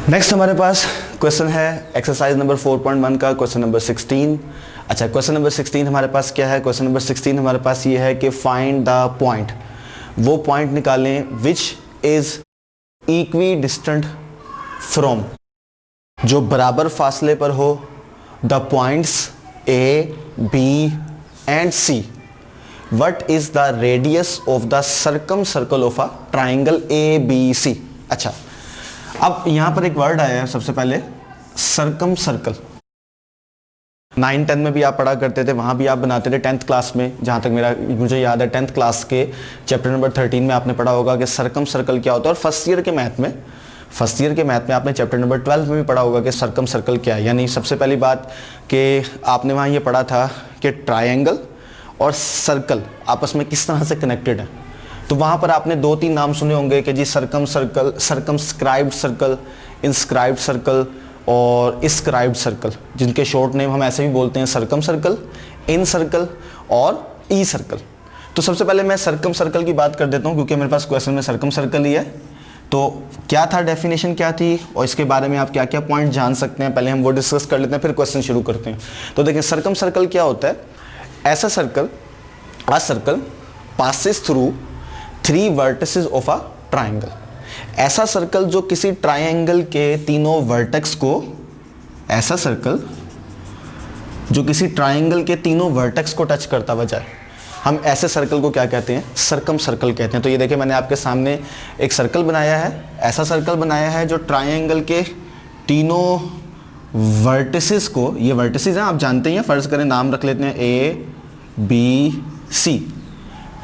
Next हमारे पास question है exercise number 4.1 का क्वेश्चन नंबर 16। अच्छा, क्वेश्चन नंबर 16 हमारे पास क्या है? क्वेश्चन नंबर 16 हमारे पास ये है कि फाइंड द पॉइंट, वो पॉइंट निकालें which is equidistant from, जो बराबर फासले पर हो, the points A B and C. What is the radius of the circumcircle of a triangle A B C. अच्छा, अब यहां पर एक वर्ड आया है सबसे पहले, सर्कम सर्कल। 9-10 में भी आप पढ़ा करते थे, वहां भी आप बनाते थे। 10th क्लास में, जहां तक मुझे याद है, 10th क्लास के चैप्टर नंबर 13 में आपने पढ़ा होगा कि सर्कम सर्कल क्या होता है। और फर्स्ट ईयर के मैथ में आपने चैप्टर नंबर 12 में भी पढ़ा होगा कि सर्कम सर्कल क्या है। यानी सबसे पहली बात कि आपने वहां ये पढ़ा था कि ट्रायंगल और सर्कल आपस में किस तरह से कनेक्टेड है। तो वहां पर आपने 2-3 नाम सुने होंगे कि जी circum circle, circumscribed circle, inscribed circle और स्क्राइब्ड सर्कल, जिनके शॉर्ट नेम हम ऐसे भी बोलते हैं, सर्कम सर्कल, इन सर्कल और ई सर्कल। तो सबसे पहले मैं सर्कम सर्कल की बात कर देता हूं, क्योंकि मेरे पास क्वेश्चन में सर्कम सर्कल ही है। तो क्या था, डेफिनेशन क्या थी और इसके बारे में आप क्या क्या पॉइंट जान सकते हैं, पहले हम वो डिस्कस कर लेते हैं, फिर क्वेश्चन शुरू करते हैं। तो देखिए, सर्कम सर्कल क्या होता है? ऐसा circle, a circle passes through 3 vertices of a triangle. ऐसा सर्कल जो किसी ट्राइंगल के तीनों वर्टेक्स को, ऐसा सर्कल जो किसी ट्राइंगल के तीनों वर्टेक्स को टच करता हुआ जाए, हम ऐसे सर्कल को क्या कहते हैं? सर्कम सर्कल कहते हैं। तो ये देखिए, मैंने आपके सामने एक सर्कल बनाया है, ऐसा सर्कल बनाया है जो ट्राइंगल के तीनों वर्टिसेस को, ये वर्टिसेस हैं आप जानते हैं, फर्ज करें नाम रख लेते हैं ए बी सी,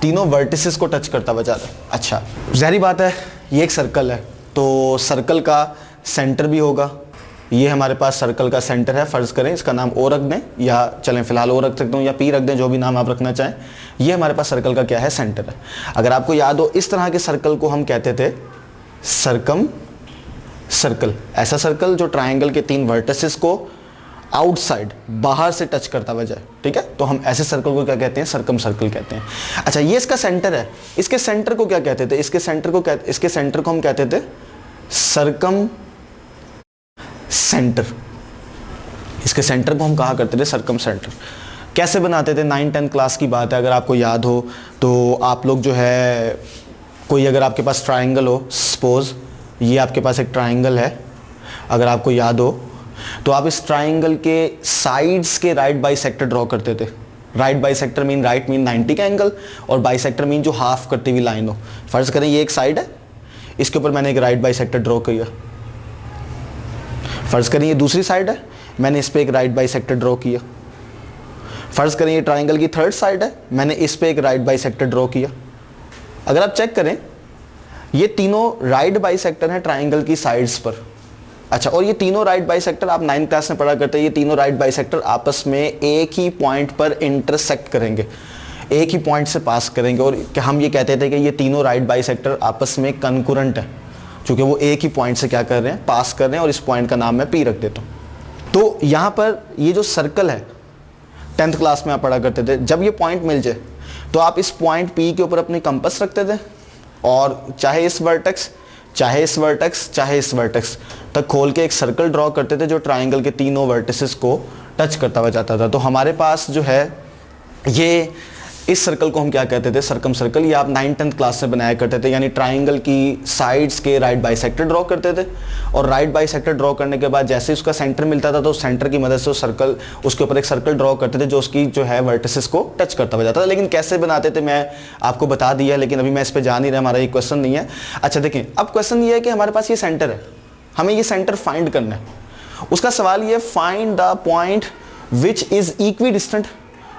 तीनों वर्टिसेस को टच करता हुआ जा रहा है। अच्छा, ज़ाहिर बात है ये एक सर्कल है, तो सर्कल का सेंटर भी होगा। ये हमारे पास सर्कल का सेंटर है, फर्ज करें इसका नाम ओ रख दें, या चलें फिलहाल ओ रख सकता हूँ, या पी रख दें, जो भी नाम आप रखना चाहें। ये हमारे पास सर्कल का क्या है? सेंटर है। अगर आपको याद हो, इस तरह के सर्कल को हम कहते थे सर्कम सर्कल। ऐसा सर्कल जो ट्राइंगल के 3 वर्टिसेस को आउटसाइड, बाहर से टच करता हुआ जाए, ठीक है, तो हम ऐसे सर्कल को क्या कहते हैं? सर्कम सर्कल कहते हैं। अच्छा, ये इसका सेंटर है, इसके सेंटर को क्या कहते थे? इसके सेंटर को हम कहते थे सर्कम सेंटर। इसके सेंटर को हम कहा करते थे सर्कम सेंटर। कैसे बनाते थे? 9-10 क्लास की बात है, अगर आपको याद हो तो आप लोग जो है, कोई अगर आपके पास ट्राइंगल हो, सपोज ये आपके पास एक ट्राइंगल है, अगर आपको याद हो तो आप इस ट्राइंगल के साइड्स के राइट बाइसेक्टर ड्रॉ करते थे। Right bisector mean, right mean 90 का एंगल, और बाइसेक्टर मीन जो हाफ करती हुई लाइन हो। फर्ज करें ये एक साइड है, इसके ऊपर मैंने एक राइट बाइसेक्टर ड्रॉ किया। फर्ज करें ये दूसरी साइड है, मैंने इस पर एक राइट बाइसेक्टर ड्रॉ किया। फर्ज करें ये ट्राइंगल की थर्ड साइड है, मैंने इस पर एक राइट बाइसेक्टर ड्रॉ किया। अगर आप चेक करें, ये तीनों राइट बाइसेक्टर हैं ट्राइंगल की साइड्स पर। अच्छा, और ये तीनों राइट बाइसेक्टर आप 9th क्लास में पढ़ा करते हैं, ये तीनों राइट बाइसेक्टर आपस में एक ही पॉइंट पर इंटरसेक्ट करेंगे, एक ही पॉइंट से पास करेंगे। और हम ये कहते थे कि ये तीनों राइट बाइसेक्टर आपस में कंकुरेंट है, क्योंकि वो एक ही पॉइंट से क्या कर रहे हैं? पास कर रहे हैं। और इस पॉइंट का नाम मैं पी रख देता हूँ। तो यहाँ पर ये जो सर्कल है, 10th क्लास में आप पढ़ा करते थे, जब ये पॉइंट मिल जाए तो आप इस पॉइंट पी के ऊपर अपने कंपास रखते थे, और चाहे इस वर्टेक्स, चाहे इस वर्टेक्स, चाहे इस वर्टेक्स तक खोल के एक सर्कल ड्रॉ करते थे जो ट्राइंगल के तीनों वर्टिसेस को टच करता हुआ जाता था। तो हमारे पास जो है, ये इस सर्कल को हम क्या कहते थे? Circum circle. ये आप 9-10 क्लास से बनाया करते थे, यानी ट्राइंगल की साइड्स के राइट बाइसेक्टर ड्रॉ करते थे, और राइट बाइसेक्टर ड्रॉ करने के बाद जैसे उसका सेंटर मिलता था तो सेंटर की मदद से उस सर्कल, उसके ऊपर एक सर्कल ड्रॉ करते थे जो उसकी जो है वर्टिसेस को टच करता हुआ जाता था। लेकिन कैसे बनाते थे मैं आपको बता दिया, लेकिन अभी मैं इस पर जा नहीं रहा, हमारा ये क्वेश्चन नहीं है। अच्छा देखें, अब क्वेश्चन ये है कि हमारे पास ये सेंटर है, हमें ये सेंटर फाइंड करना है। उसका सवाल ये, find the point which is equidistant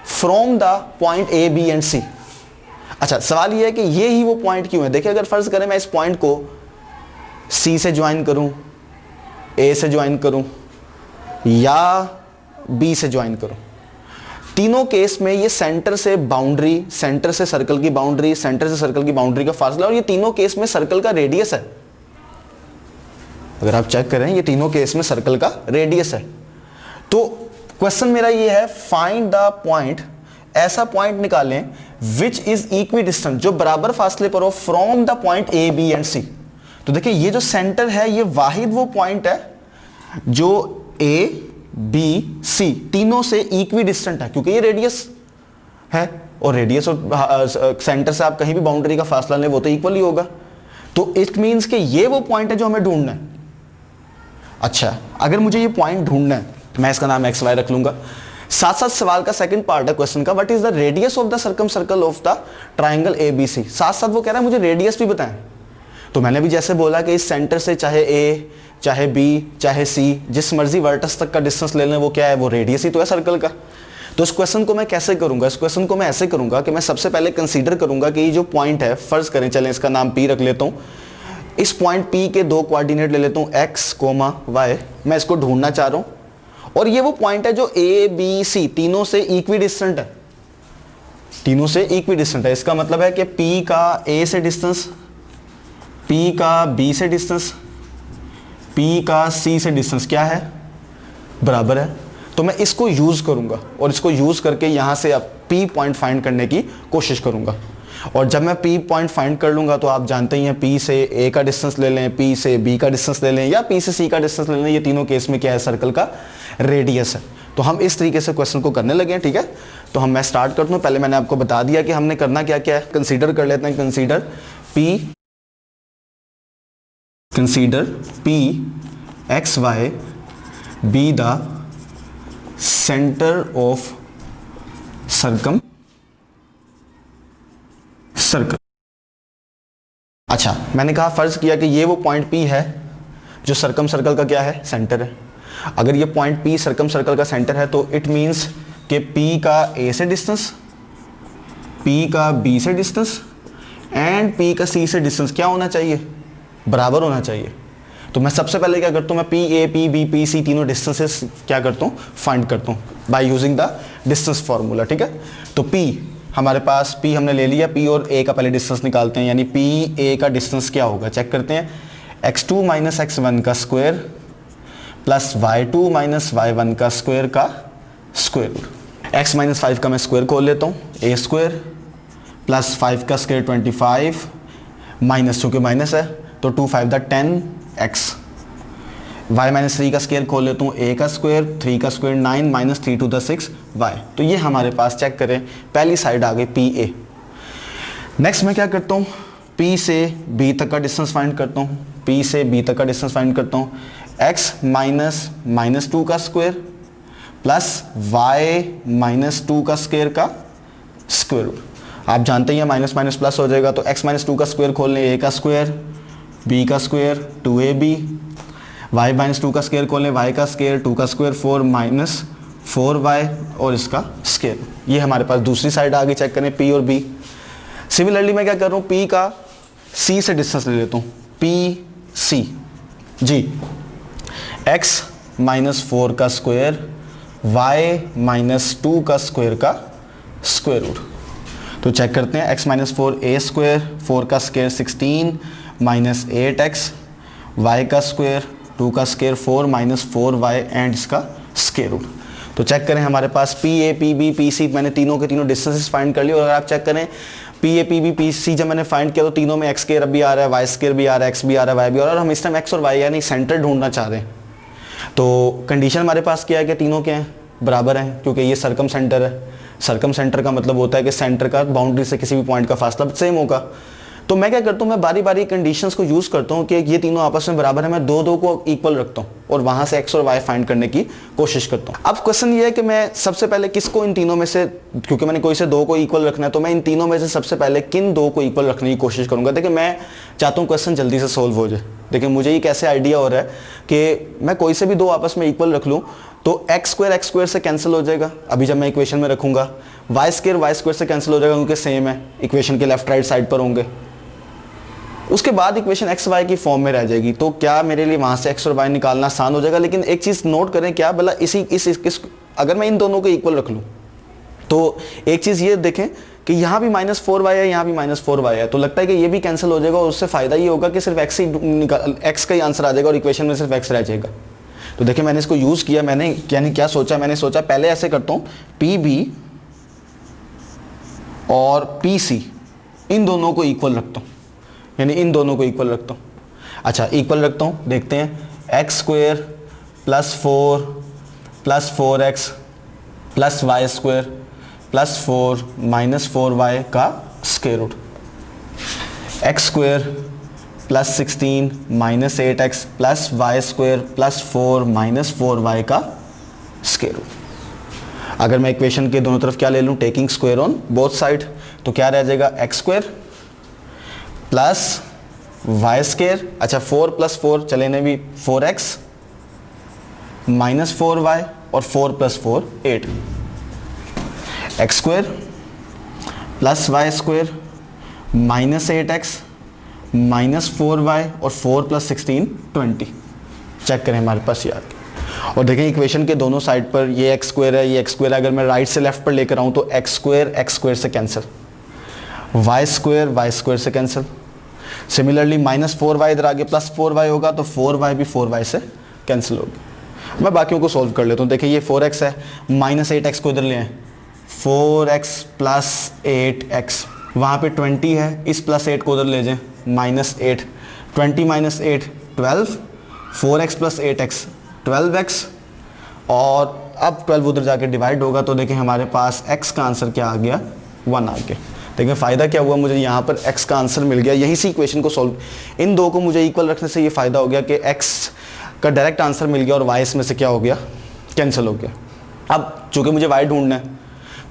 from the point A B and C. अच्छा, सवाल ये है कि ये ही वो पॉइंट क्यों है? देखिए, अगर फर्ज करें मैं इस पॉइंट को सी से ज्वाइन करूं, ए से ज्वाइन करूं या बी से ज्वाइन करूं, तीनों केस में ये सेंटर से बाउंड्री, सेंटर से सर्कल की बाउंड्री, सेंटर से सर्कल की बाउंड्री का फासला, और ये तीनों केस में सर्कल का रेडियस है। अगर आप चेक करें, ये तीनों केस में सर्कल का रेडियस है। तो क्वेश्चन मेरा ये है, फाइंड द पॉइंट, ऐसा पॉइंट निकालें विच इज इक्वी डिस्टेंट, जो बराबर फासले पर हो, from the point A B and C. तो देखिए ये जो सेंटर है ये वाहिद वो पॉइंट है जो ए बी सी तीनों से इक्वी डिस्टेंट है, क्योंकि ये रेडियस है और रेडियस और सेंटर से आप कहीं भी बाउंड्री का फासला लें वो तो इक्वल ही होगा। तो इट मींस कि ये वो पॉइंट है जो हमें ढूंढना है। अच्छा, अगर मुझे ये पॉइंट ढूंढना है तो मैं इसका नाम एक्स वाई रख लूंगा। साथ साथ सवाल का सेकंड पार्ट है क्वेश्चन का, what is the radius of the circumcircle of the triangle A B C. साथ साथ वो कह रहा है मुझे रेडियस भी बताएं। तो मैंने भी जैसे बोला कि इस सेंटर से चाहे ए चाहे बी चाहे सी जिस मर्जी वर्टेक्स तक का डिस्टेंस ले लें वो क्या है, वो रेडियस ही तो है सर्कल का। तो इस क्वेश्चन को मैं कैसे करूंगा, इस क्वेश्चन को मैं ऐसे करूंगा कि मैं सबसे पहले कंसीडर करूंगा कि ये जो पॉइंट है, फर्ज करें चलें इसका नाम पी रख लेता हूं। इस पॉइंट पी के दो कोऑर्डिनेट ले लेता हूं एक्स कोमा वाई, मैं इसको ढूंढना चाह रहा हूं। और ये वो पॉइंट है जो ए बी सी तीनों से इक्वी डिस्टेंट है, तीनों से इक्वी डिस्टेंट है। इसका मतलब है कि पी का ए से डिस्टेंस, पी का बी से डिस्टेंस, पी का सी से डिस्टेंस क्या है, बराबर है। तो मैं इसको यूज करूंगा और इसको यूज करके यहां से अब पी पॉइंट फाइंड करने की कोशिश करूंगा। और जब मैं पी पॉइंट फाइंड कर लूंगा तो आप जानते ही हैं पी से ए का डिस्टेंस ले लें, पी से बी का डिस्टेंस ले लें या पी से सी का डिस्टेंस ले लें, ये तीनों केस में क्या है, सर्कल का रेडियस है। तो हम इस तरीके से क्वेश्चन को करने लगे हैं, ठीक है। तो हम मैं स्टार्ट करता हूं। पहले मैंने आपको बता दिया कि हमने करना क्या क्या है, कंसीडर कर लेते हैं। Consider P x y be the centre of circle. अच्छा, मैंने कहा फर्ज किया कि ये वो पॉइंट P है जो सर्कम सर्कल का क्या है, सेंटर है। अगर ये पॉइंट P सर्कम सर्कल का सेंटर है तो इट मींस कि P का A से डिस्टेंस, P का B से डिस्टेंस एंड P का C से डिस्टेंस क्या होना चाहिए, बराबर होना चाहिए। तो मैं सबसे पहले क्या करता हूँ, मैं P A P B P C तीनों डिस्टेंसेस क्या करता हूँ, फाइंड करता हूँ by using the distance formula, ठीक है। तो P हमारे पास, P हमने ले लिया, P और A का पहले डिस्टेंस निकालते हैं, यानी P A का डिस्टेंस क्या होगा चेक करते हैं। x2 माइनस x1 का square plus y2 minus y1 का स्क्वायर का स्क्वायर रूट। x माइनस 5 का मैं स्क्वायर खोल लेता हूँ, a स्क्वायर प्लस 5 का स्क्वायर 25 माइनस, चूँकि माइनस है तो 2 5 द 10x। y माइनस 3 का स्क्वायर खोल लेता हूँ, a का स्क्वायर 3 का square 9 minus 3 to the 6 y। तो ये हमारे पास चेक करें पहली साइड आ गई पी ए। नेक्स्ट मैं क्या करता हूँ, p से b तक का डिस्टेंस फाइंड करता हूँ, p से b तक का डिस्टेंस फाइंड करता हूँ। x माइनस माइनस 2 का स्क्वायर प्लस y माइनस 2 का स्क्वायर का स्क्वायर रूट। आप जानते हैं माइनस माइनस प्लस हो जाएगा, तो x माइनस 2 का स्क्वायर खोल लें, a का स्क्वायर b का स्क्वायर 2ab, y माइनस 2 का स्क्वायर खोल लें, y का स्क्वायर 2 का स्क्वायर 4 माइनस 4y और इसका स्क्वायर। ये हमारे पास दूसरी साइड आ गई, चेक करें p और b। सिमिलरली मैं क्या कर रहा हूँ, p का c से डिस्टेंस ले लेता हूँ, p c जी, x माइनस 4 का स्क्वायर y माइनस 2 का स्क्वायर का स्क्वायर रूट। तो चेक करते हैं, x माइनस 4 a स्क्वायर, 4 का स्क्वायर 16 माइनस 8x, y का स्क्वायर 2 का स्क्वायर 4 माइनस 4y एंड इसका स्क्वायर रूट। तो चेक करें हमारे पास P A P B P C, मैंने तीनों के तीनों डिस्टेंसेस फाइंड कर लिए। और अगर आप चेक करें P A P B P C जब मैंने फाइंड किया तो तीनों में एक्स स्क्वायर भी आ रहा है, वाई स्क्वायर भी आ रहा है, एक्स भी आ रहा है, वाई भी आ रहा है, और हम इस टाइम एक्स और वाई यानी सेंटर ढूंढना चाह रहे हैं। तो कंडीशन हमारे पास क्या है कि तीनों क्या हैं, बराबर हैं, क्योंकि ये सर्कम सेंटर है। सर्कम सेंटर का मतलब होता है कि सेंटर का बाउंड्री से किसी भी पॉइंट का फासला सेम होगा। तो मैं क्या करता हूँ, मैं बारी बारी कंडीशंस को यूज करता हूँ कि ये तीनों आपस में बराबर है, मैं दो दो को इक्वल रखता हूँ और वहां से एक्स और वाई फाइंड करने की कोशिश करता हूँ। अब क्वेश्चन ये है कि मैं सबसे पहले किसको इन तीनों में से, क्योंकि मैंने कोई से दो को इक्वल रखना है, तो मैं इन तीनों में से सबसे पहले किन दो को इक्वल रखने की कोशिश करूंगा। देखिए मैं चाहता हूँ क्वेश्चन जल्दी से सोल्व हो जाए। देखिए मुझे ये कैसे आइडिया हो रहा है कि मैं कोई से भी दो आपस में इक्वल रख लूँ तो एक्स स्क्वायर से कैंसिल हो जाएगा अभी जब मैं इक्वेशन में रखूंगा, वाई स्क्वायर से कैंसिल हो जाएगा क्योंकि सेम है, इक्वेशन के लेफ्ट राइट साइड पर होंगे। उसके बाद इक्वेशन एक्स वाई की फॉर्म में रह जाएगी। तो क्या मेरे लिए वहां से एक्स और वाई निकालना आसान हो जाएगा। लेकिन एक चीज नोट करें, क्या भला अगर मैं इन दोनों को इक्वल रख लूं तो एक चीज ये देखें कि यहाँ भी -4y है, यहाँ भी -4y है, तो लगता है कि ये भी कैंसिल हो जाएगा और उससे फायदा ये होगा कि सिर्फ एक्स का ही आंसर आ जाएगा और इक्वेशन में सिर्फ एक्स रह जाएगा। तो देखिए मैंने इसको यूज किया, मैंने यानी क्या सोचा, मैंने सोचा पहले ऐसे करता हूँ, पी बी और पी सी इन दोनों को इक्वल रखता हूँ, यानी इन दोनों को इक्वल रखता हूँ। अच्छा इक्वल रखता हूँ, देखते हैं, x square plus 4x plus y square plus 4 minus 4y का square root, x square plus 16 minus 8x plus y square plus 4 minus 4y का स्क्वायर रूट। अगर मैं इक्वेशन के दोनों तरफ क्या ले लूँ, taking square on both side, तो क्या रह जाएगा, x square plus Y square, अच्छा 4 प्लस 4 चले ने भी 4x माइनस 4y और 4 plus 4 8, x square plus Y square minus 8x minus 4y और 4 प्लस 16 20। चेक करें हमारे पास ये आ गया। और देखें इक्वेशन के दोनों साइड पर ये एक्स स्क्वायर है, ये एक्स स्क्वायर है, अगर मैं राइट से लेफ्ट पर लेकर आऊँ तो एक्स स्क्वायर से कैंसिल, वाई स्क्वायर से कैंसिल, सिमिलरली माइनस 4y इधर आगे प्लस 4y होगा तो 4y भी 4y से कैंसिल होगा। मैं बाकियों को सॉल्व कर लेता हूँ। देखिए ये 4x है, माइनस 8x को इधर ले आए, 4x प्लस 8x, वहाँ पे 20 है, इस प्लस 8 को उधर ले जाएं, minus 8, 20 minus 8 12, 4x plus 8x 12x, और अब 12 उधर जाके डिवाइड होगा तो देखें हमारे पास x का आंसर क्या आ गया, 1 आ गया। देखिए फ़ायदा क्या हुआ, मुझे यहाँ पर x का आंसर मिल गया। यही सी इक्वेशन को सॉल्व, इन दो को मुझे इक्वल रखने से ये फ़ायदा हो गया कि x का डायरेक्ट आंसर मिल गया और y इसमें से क्या हो गया, कैंसिल हो गया। अब चूँकि मुझे y ढूंढना है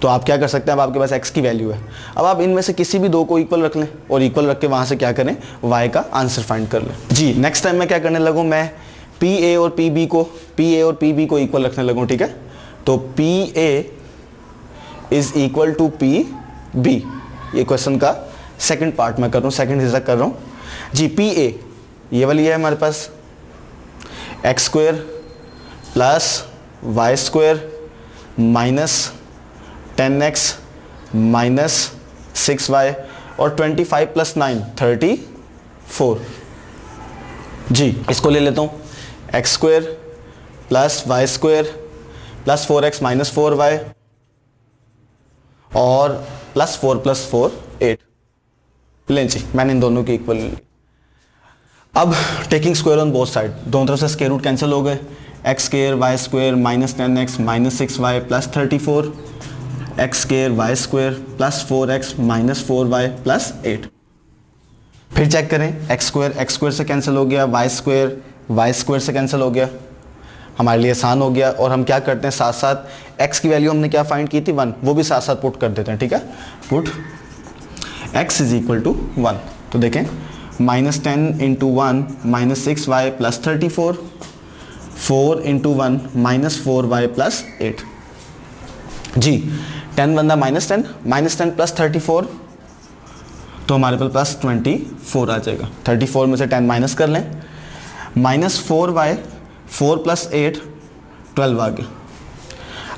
तो आप क्या कर सकते हैं, अब आपके पास x की वैल्यू है, अब आप इनमें से किसी भी दो को इक्वल रख लें और इक्वल रख के वहाँ से क्या करें, y का आंसर फाइंड कर लें। जी नेक्स्ट टाइम मैं क्या करने लगूँ, मैं PA और PB को इक्वल रखने लगूँ, ठीक है। तो PA is equal to PB, ये क्वेश्चन का सेकंड पार्ट मैं कर रहा हूँ, सेकंड हिस्सा कर रहा हूँ जी। PA ये वाली है हमारे पास, X square plus Y square minus 10x minus 6y और 25 प्लस 9 34। जी इसको ले लेता हूँ, x square plus Y square plus 4x minus 4y और प्लस 4 8। लें जी मैंने इन दोनों के इक्वल ली। अब taking square on both side, दोनों तरफ से स्क्वायर रूट कैंसिल हो गए, x square y square minus 10x minus 6y plus 34, x square y square plus 4x minus 4y plus 8। फिर चेक करें, एक्स स्क्वायर से कैंसिल हो गया, वाई स्क्वायर से कैंसिल हो गया, हमारे लिए आसान हो गया। और हम क्या करते हैं, साथ साथ x की वैल्यू हमने क्या फाइंड की थी 1, वो भी साथ साथ पुट कर देते हैं, ठीक है। Put x is equal to 1, तो देखें minus 10 into 1 minus 6y plus 34, 4 into 1 minus 4y plus 8। जी 10 बनता माइनस 10 प्लस 34, तो हमारे पास प्लस 24 आ जाएगा। 34 में से 10 माइनस कर लें, माइनस 4y 4 प्लस 8 12 आ गया।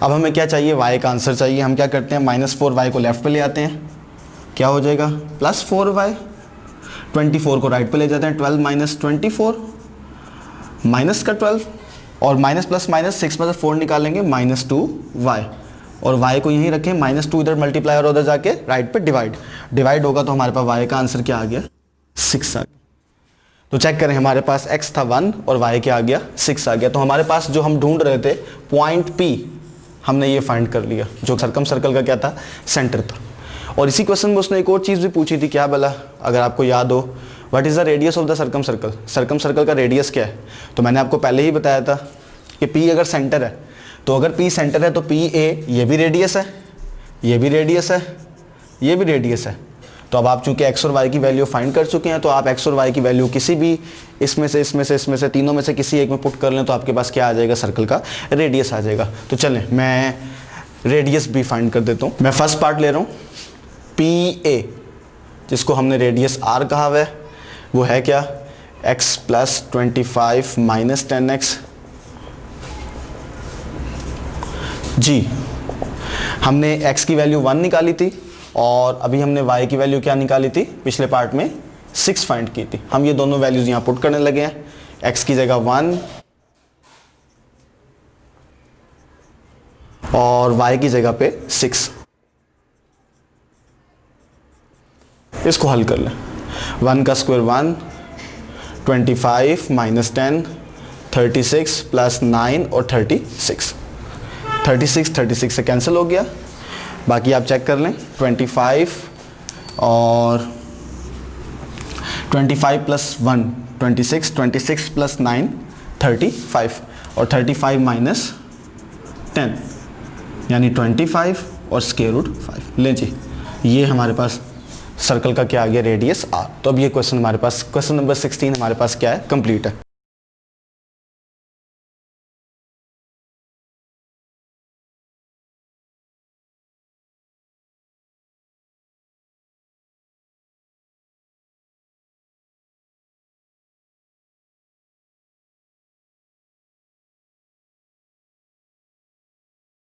अब हमें क्या चाहिए, y का आंसर चाहिए। हम क्या करते हैं, माइनस 4y को लेफ्ट पे ले आते हैं, क्या हो जाएगा प्लस 4y, 24 को राइट पे ले जाते हैं, 12 माइनस 24 माइनस का 12 और माइनस प्लस माइनस 6 में से 4 निकालेंगे माइनस 2y और y को यहीं रखें, माइनस 2 इधर मल्टीप्लाई और उधर जाके राइट पे डिवाइड होगा, तो हमारे पास y का आंसर क्या आ गया 6 आ गया। तो चेक करें, हमारे पास x था 1 और y क्या आ गया 6 आ गया। तो हमारे पास जो हम ढूंढ रहे थे पॉइंट P, हमने ये फाइंड कर लिया, जो सर्कल का क्या था, सेंटर था। और इसी क्वेश्चन में उसने एक और चीज़ भी पूछी थी, क्या बोला, अगर आपको याद हो, what is the radius of the circum का रेडियस क्या है। तो मैंने आपको पहले ही बताया था कि P अगर सेंटर है, तो अगर P सेंटर है तो PA ये भी रेडियस है, ये भी रेडियस है, ये भी रेडियस है। तो अब आप चूंकि x और y की वैल्यू फाइंड कर चुके हैं, तो आप x और y की वैल्यू किसी भी इसमें से तीनों में से किसी एक में पुट कर लें, तो आपके पास क्या आ जाएगा, सर्कल का रेडियस आ जाएगा। तो चलें मैं रेडियस भी फाइंड कर देता हूँ। मैं फर्स्ट पार्ट ले रहा हूँ, PA जिसको हमने रेडियस r कहा हुआ है, वो है क्या, x प्लस 25 माइनस 10x। जी हमने x की वैल्यू 1 निकाली थी और अभी हमने y की वैल्यू क्या निकाली थी, पिछले पार्ट में 6 फाइंड की थी। हम ये दोनों वैल्यूज यहाँ पुट करने लगे हैं, x की जगह 1 और y की जगह पे 6। इसको हल कर लें, 1 का स्क्वायर 1, 25 माइनस 10, 36 प्लस 9 और 36। 36 से कैंसिल हो गया। बाकी आप चेक कर लें, 25 और 25 प्लस 1 26, 26 प्लस 9 35 और 35 माइनस 10 यानी 25 और स्क्वायर रूट 5। लें जी, ये हमारे पास सर्कल का क्या आ गया, रेडियस r। तो अब ये क्वेश्चन हमारे पास, क्वेश्चन नंबर 16 हमारे पास क्या है, कंप्लीट है।